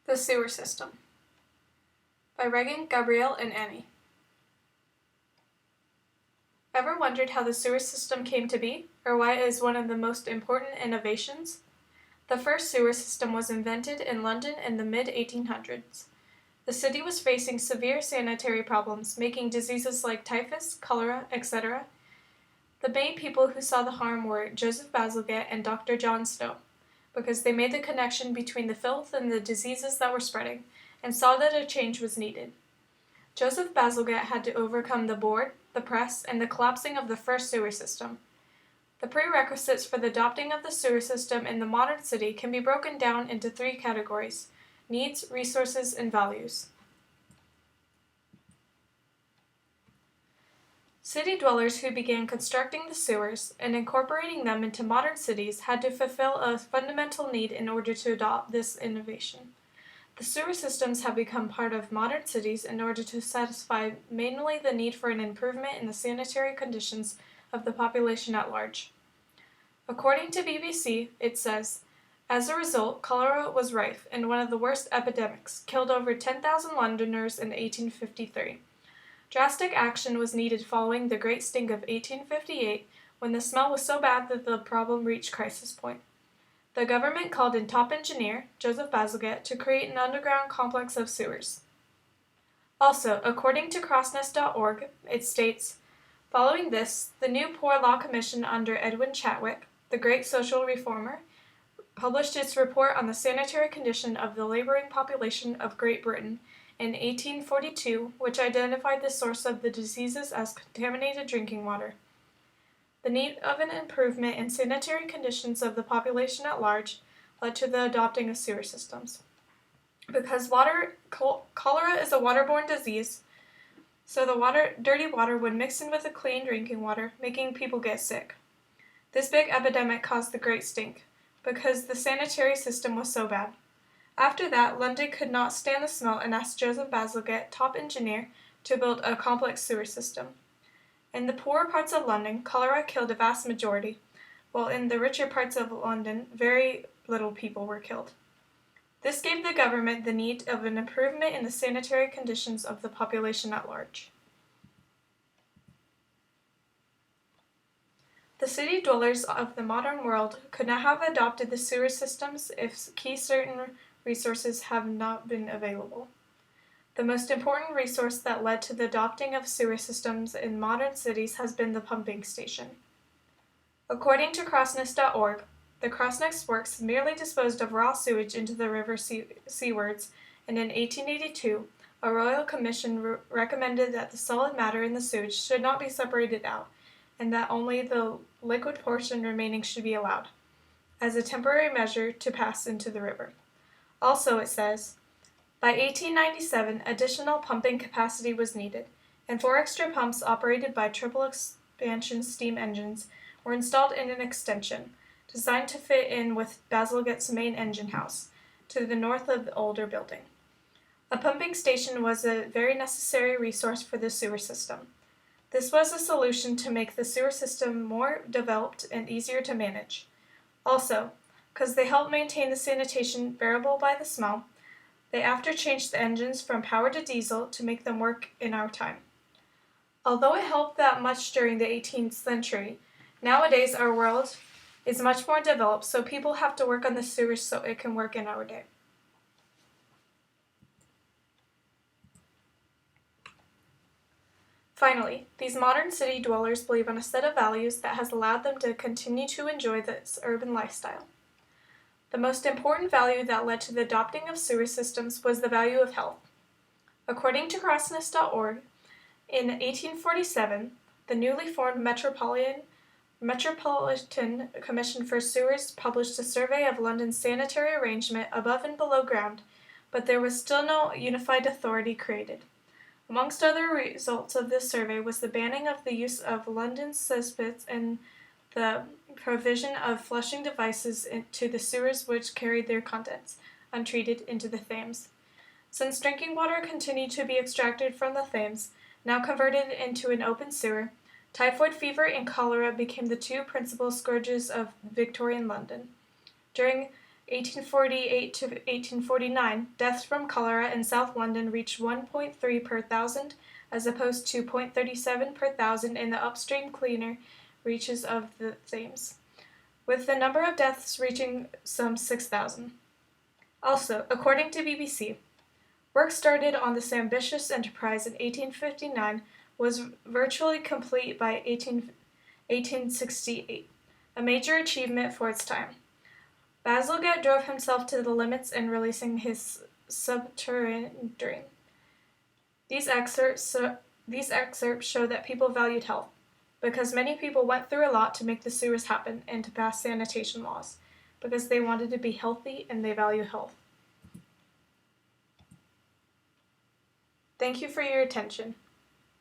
The Sewer System by Regan, Gabriel, and Anny. Ever wondered how the sewer system came to be, or why it is one of the most important innovations? The first sewer system was invented in London in the mid-1800s. The city was facing severe sanitary problems, making diseases like typhus, cholera, etc. The main people who saw the harm were Joseph Bazalgette and Dr. John Snow, because they made the connection between the filth and the diseases that were spreading, and saw that a change was needed. Joseph Bazalgette had to overcome the board, the press, and the collapsing of the first sewer system. The prerequisites for the adopting of the sewer system in the modern city can be broken down into three categories: needs, resources, and values. City dwellers who began constructing the sewers and incorporating them into modern cities had to fulfill a fundamental need in order to adopt this innovation. The sewer systems have become part of modern cities in order to satisfy mainly the need for an improvement in the sanitary conditions of the population at large. According to BBC, it says, as a result, cholera was rife and one of the worst epidemics, killed over 10,000 Londoners in 1853. Drastic action was needed following the Great Stink of 1858, when the smell was so bad that the problem reached crisis point. The government called in top engineer, Joseph Bazalgette, to create an underground complex of sewers. Also, according to crossness.org, it states, following this, the new Poor Law Commission under Edwin Chadwick, the great social reformer, published its report on the sanitary condition of the laboring population of Great Britain in 1842, which identified the source of the diseases as contaminated drinking water. The need of an improvement in sanitary conditions of the population at large led to the adopting of sewer systems. Because cholera is a waterborne disease, so the dirty water would mix in with the clean drinking water, making people get sick. This big epidemic caused the Great Stink, because the sanitary system was so bad. After that, London could not stand the smell and asked Joseph Bazalgette, top engineer, to build a complex sewer system. In the poorer parts of London, cholera killed a vast majority, while in the richer parts of London, very little people were killed. This gave the government the need of an improvement in the sanitary conditions of the population at large. The city dwellers of the modern world could not have adopted the sewer systems if certain resources have not been available. The most important resource that led to the adopting of sewer systems in modern cities has been the pumping station. According to crossness.org, the Crossness Works merely disposed of raw sewage into the river seawards, and in 1882, a royal commission recommended that the solid matter in the sewage should not be separated out, and that only the liquid portion remaining should be allowed, as a temporary measure to pass into the river. Also, it says, by 1897, additional pumping capacity was needed, and 4 extra pumps operated by triple expansion steam engines were installed in an extension, designed to fit in with Bazalgette's main engine house, to the north of the older building. A pumping station was a very necessary resource for the sewer system. This was a solution to make the sewer system more developed and easier to manage. Also, because they helped maintain the sanitation bearable by the smell, they after changed the engines from power to diesel to make them work in our time. Although it helped that much during the 18th century, nowadays our world is much more developed, so people have to work on the sewers so it can work in our day. Finally, these modern city dwellers believe in a set of values that has allowed them to continue to enjoy this urban lifestyle. The most important value that led to the adopting of sewer systems was the value of health. According to crossness.org, in 1847, the newly formed Metropolitan Commission for Sewers published a survey of London's sanitary arrangement above and below ground, but there was still no unified authority created. Amongst other results of this survey was the banning of the use of London's cesspits and the provision of flushing devices into the sewers which carried their contents, untreated, into the Thames. Since drinking water continued to be extracted from the Thames, now converted into an open sewer, typhoid fever and cholera became the 2 principal scourges of Victorian London. During 1848 to 1849, deaths from cholera in South London reached 1.3 per thousand, as opposed to 0.37 per thousand in the upstream cleaner reaches of the Thames, with the number of deaths reaching some 6,000. Also, according to BBC, work started on this ambitious enterprise in 1859 was virtually complete by 1868, a major achievement for its time. Bazalgette drove himself to the limits in releasing his subterranean dream. These excerpts show that people valued health, because many people went through a lot to make the sewers happen and to pass sanitation laws, because they wanted to be healthy and they value health. Thank you for your attention.